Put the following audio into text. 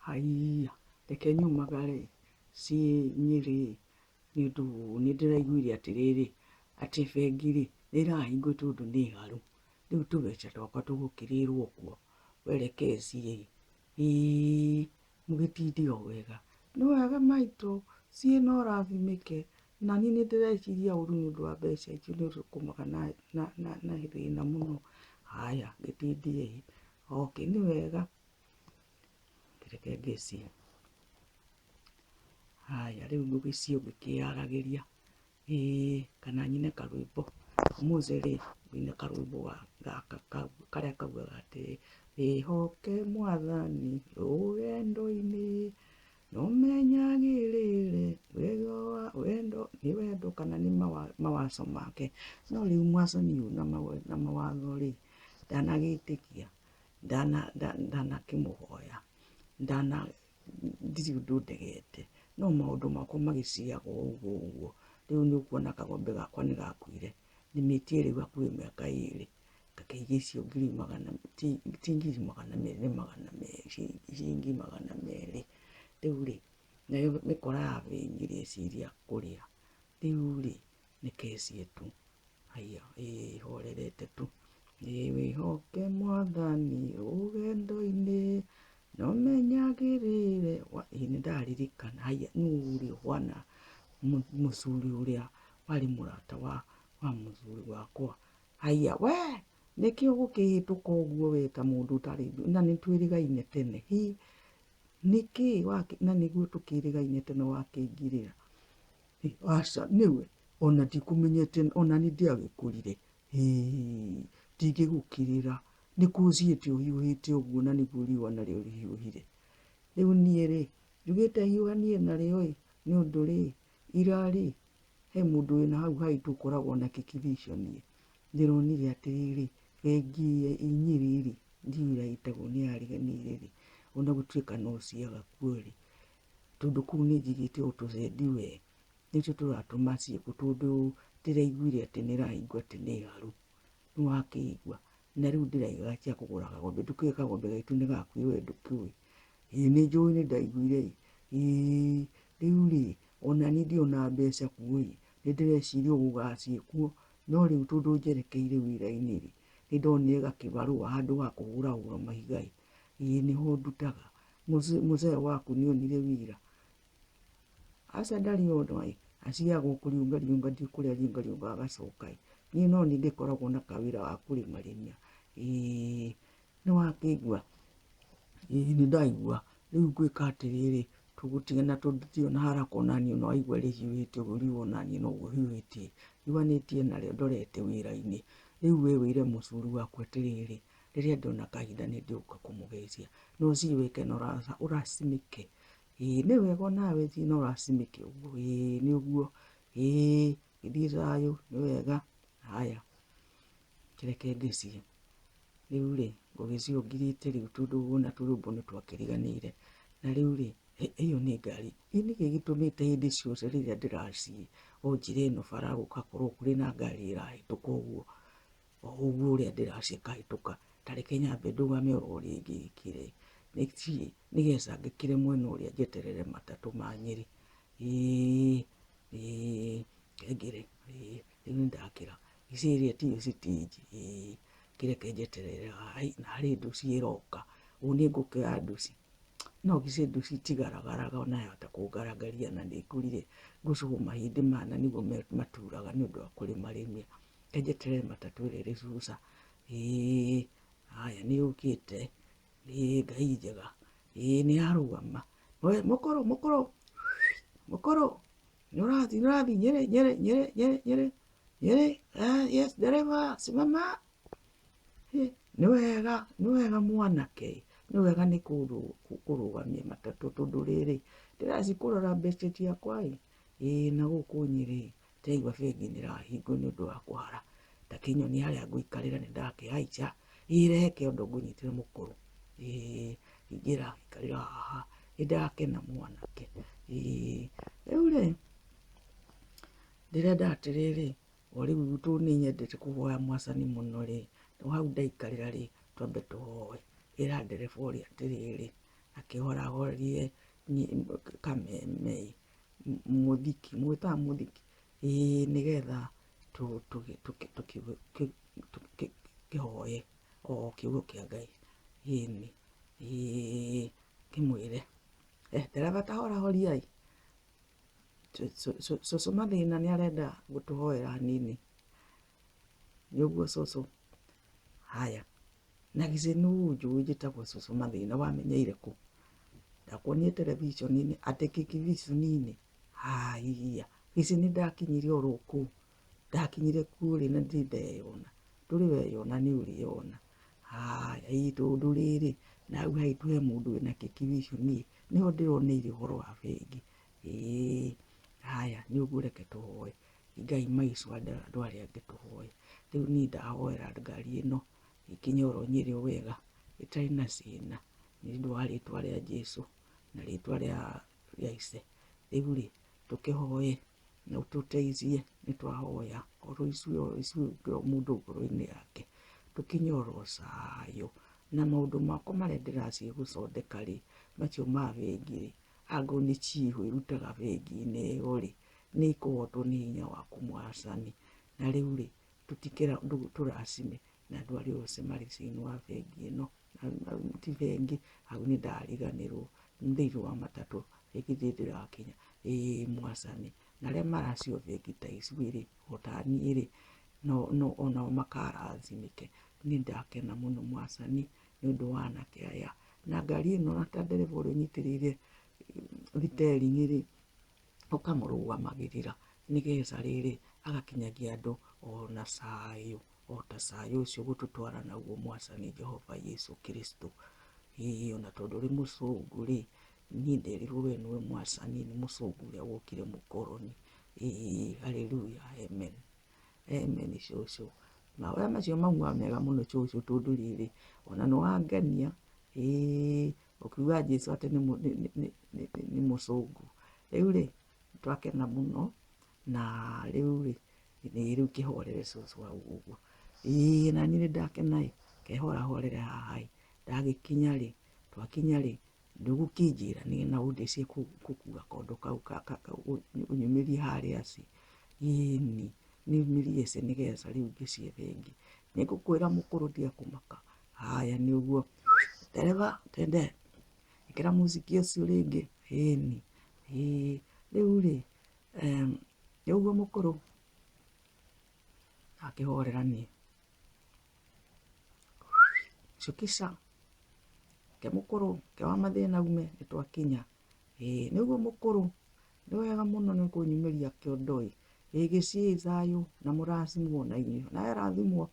Haiya, reke nyumagare ciĩ Nyĩrĩ nĩ ũndũ nĩ ndĩraiguire atĩrĩrĩ atĩ bengi-rĩ nĩ ĩrahingwo tondũ nĩ haru. Rĩu tũbeca twakwa tũgũkĩrĩrwo kuo. Wereke ciĩ mũgĩtinde o wega. Nĩ wega maitũ ciĩ no ũrathimĩke. Na niĩ nĩ ndĩreciria ũru nĩ ũndũ wa mbeca icio nĩ ũrĩkumaga na thĩna mũno. Haya gĩtinde okay nĩ wega. Reke ngĩcie. Haya rĩu ngũgĩcia ngĩkĩaragĩria. Kana nyine karwĩmbo. Ũmũthĩ-rĩ nyine karwĩmbo gaka karĩa kaugaga atĩ wĩhoke Mwathani rũgendo-inĩ na ũmenyagĩrĩre wendo nĩ wendo kana nĩ mawaco make. No rĩu mwathani ũyũ na mawatho-rĩ ndanagĩtĩkia, ndanakĩmũhoya, ndirĩ ũndũ ndegete. No maũndũ makwa magĩciaga ũguo. Rĩu nĩ ũkuona kagombe gakwa nĩ gakuire. Nĩmĩtie rĩu hakuhĩ mĩaka 2 ngakĩiga icio ti ngiri magana merĩ, ciringi magana merĩ. Rĩu-rĩ nayo mĩkora ya bengi ĩreciria kũrĩa. Rĩu-rĩ nĩkecie tu. Haiya horerete tu. Wĩhoke Mwathani rũgendo-inĩ na ũmenyagĩrĩre. Nĩ ndaririkana. Haiya nĩwe ũrĩa ũhana mũthuri ũrĩa warĩ mũrata wa mũthuri wakwa. Haiya we nĩkĩ ũgũkĩhĩtũka ũguo we ta mũndũ ũtarĩ na nĩ twĩrĩgaine tene. Nĩkĩ na nĩguo tũkĩrĩgaine tene wakĩingĩrĩra. Aca nĩwe ona ndikũmenyete ona nĩ ndiagĩkũrire. Ndingĩgũkĩrĩra nĩkũ ũciĩte ũhiũhĩte ũguo na nĩguo riũa narĩo rĩhiũhire. Rĩu niĩ-rĩ njugĩte hiũhanie narĩo nĩ ũndũ-rĩ ira-rĩ he mũndũ wĩna hau haitũ ũkoragwo na kĩkiriconi. Ndĩronire atĩrĩrĩ bengi Nyĩrĩ-rĩ ndiũĩ ĩragĩtagwo nĩ yariganĩire-rĩ ona gũtuĩka no ciaga kuo-rĩ tondũ kũu nĩ njigĩte o tũcendi we nĩtũo tũratũma ciĩkwo tondũ ndĩraiguire atĩ nĩ ĩrahingwo atĩ nĩ haru. Nĩwakĩigua na rĩu ndĩraigaga cia kũgũra kagombe. Ndũkĩũĩ kagombe gaitũ nĩ gakuire we ndũkĩũĩ. Nĩ njũĩ nĩ ndaiguire. Rĩu-rĩ ona niĩ ndiona mbeca kuo-rĩ nĩ ndĩreciria gũgaciĩkwo. No rĩu tondũ njerekeire wĩra-inĩ-rĩ nĩ ndonire gakĩbarũa handũ ga kũhũrahũra mahiga. Nĩho ndutaga. Mũzee waku nĩ onire wĩra. Aca ndarĩ ona aciaga o kũriũngariũnga ndiũĩ kũrĩa ariũngariũngaga agacoka. Niĩ no niĩ ngĩkoragwo na kawĩra ga kũrĩmarĩma. Nĩwakĩigua. Nĩ ndaigua. Rĩu ngwĩka atĩrĩrĩ tũgũtigana tondũ ndiriona haraka onaniĩ no waigua rĩhiũhĩte ũguo riũa onaniĩ noguo hiũhĩtie. Riumanĩtie narĩo ndorete wĩra-inĩ. Rĩu we wĩre mũthuri waku atĩrĩrĩ rĩrĩa ndona kahinda nĩ ndĩũka kũmũgeithia. No ũthiĩ wĩke na ũracimĩke. Nĩ wega onawe thiĩ na ũracimĩke ũguo. Nĩ ũguo. Gĩthiĩ thayũ nĩ wega. Haya reke ngĩcie. Rĩu-rĩ ngũgĩcia ngirĩte rĩu tondũ ona tũrũmbo nĩ twakĩriganĩire. Na rĩu-rĩ ĩyo nĩ ngari. Nĩkĩ gĩtũmĩte hĩndĩ ciothe rĩrĩa ndĩraciĩ o njĩra ĩno bara gũgakorwo kũrĩ na ngari ĩrahĩtũka ũguo ũrĩa ndĩraciĩ ĩkahĩtũka. Ta reke nyambe ndũgame oro rĩngĩ ĩkĩre. Nĩgetha ngĩkĩre mwena ũrĩa njeterere matatũ ma Nyĩrĩ. Ngengere. Rĩu nĩ ndakĩra. Githĩ ĩrĩa tiyo stage. Kĩreke njeterere na harĩ nduci ĩroka. Nĩ ngũkĩoya nduci. No githĩ nduci tigaragaraga ona yahota kũngaragaria na nĩngũrire ngũcũgũ mahĩndĩ mana nĩguo maturaga nĩ ũndũ wa kũrĩmarĩmĩra. Reke njeterere matatũ ĩrĩa ĩrĩcuca. Haya nĩ yũkĩte. Ngai njega. Nĩ yarũgama. Mũkũrũ nĩ ũrathiĩ Nyĩrĩ. Yes dereva simama. Nĩ wega mwanake. Nĩ wega nĩ kũrũgamia matatũ tondũ rĩrĩ ndĩrathiĩ kũrora mbeca ciakwa. Na gũkũ Nyĩrĩ ndĩraigua bengi nĩ ĩrahingwo nĩ ũndũ wa kũhara. Ndakĩnyonia harĩa ngũikarĩra nĩ ndakĩhaica. Rehe kĩondo ngũnyitĩre mũkũrũ. Ingĩra ikarĩra haha. Nĩ ndakena mwanake. Rĩu-rĩ ndĩrenda atĩrĩrĩ o rĩu tondũ nĩ nyendete kũhoya mwathani mũno-rĩ hau ndaikarĩra-rĩ twambe tũhoe. Ĩra ndereba ũrĩa atĩrĩrĩ akihora horie kameme muthiki mwita muthiki nigetha tukihoye o kiugo kia Ngai ini kimwire dereva tahora horiai Cucu Mathina ni arenda gutuhoera hanini niguo cucu haya na gici nu njui njitagwo Cucu Mathina wamenyeire ku ndakuonie televisioni-ini ati kikivisioni-ini haiya gici ni ndakinyire o ruku ndakinyire kuri na ndindeyona nduri weyona ni uriyona haya itundu riri nau haitu he mundu wina kikivisioni niho ndironeire uhoro wa bengi haya ni uguo reke tuhoe Ngai maicu andu aria angi tuhoe riu ni ndahoera ngari ino ikinye oro Nyeri wega itari na cina ni ndu wa ritwa ria Jesu na ritwa ria Ice riu ri tukihoe na ututeithie ni twahoya oro icu mundu ngoro-ini yake tukinye oro cayo na maundu makwa maria ndiracie gucondeka ri macio ma bengi ri angu ni chihu irutaga bengi-ini iyo ri ni ikuhotwo ni hinya waku Mwathani na riu ri tutikira turacime na andu aria othe mari thiini wa bengi ino ti bengi au ni ndariganirwo thiini wa matatu bengi ndirakinya Mwathani na aria maracio bengi ta ici ri otani ri no onao makarathimike ni ndakena muno Mwathani ni undu wa anake aya na ngari ino na ta ndereva uria unyitiriire thitering ri ukamurũgamagirira nigetha riri agakinyagia andu ona cayo ota cayo ucio gututwara naguo Mwathani Jehova Yesu Kristo ona tondu ri mucungu ri ni nderirwo we niwe Mwathani ni mucungu uria wokire mukoroni haleluya amen amen cucu mahoya macio mauma mega muno cucu tondu riri ona ni wangenia ukiuga Jesu ati ni mucungu riu ri twakena muno na riu ri kihorere cucu au uguo na ni ndakena kehora horere haha ndagikinya ri twakinya ri ndugukinjira ni na undicie kukua kondo kau unyumirie haria ci ni mirie ci nigetha riu ngicie bengi nigukwira mukuru ndia kumaka haya ni uguo dereva tende ikira muziki ucio ringi riu ri ni uguo mukuru akihorera ni cukisa ke mukuru ke wa Mathina ume nitwakinya ni uguo mukuru ni wega muno ni kunyumiria kiondoi gicie thayu na murathimwo na inyuĩ na arathimwo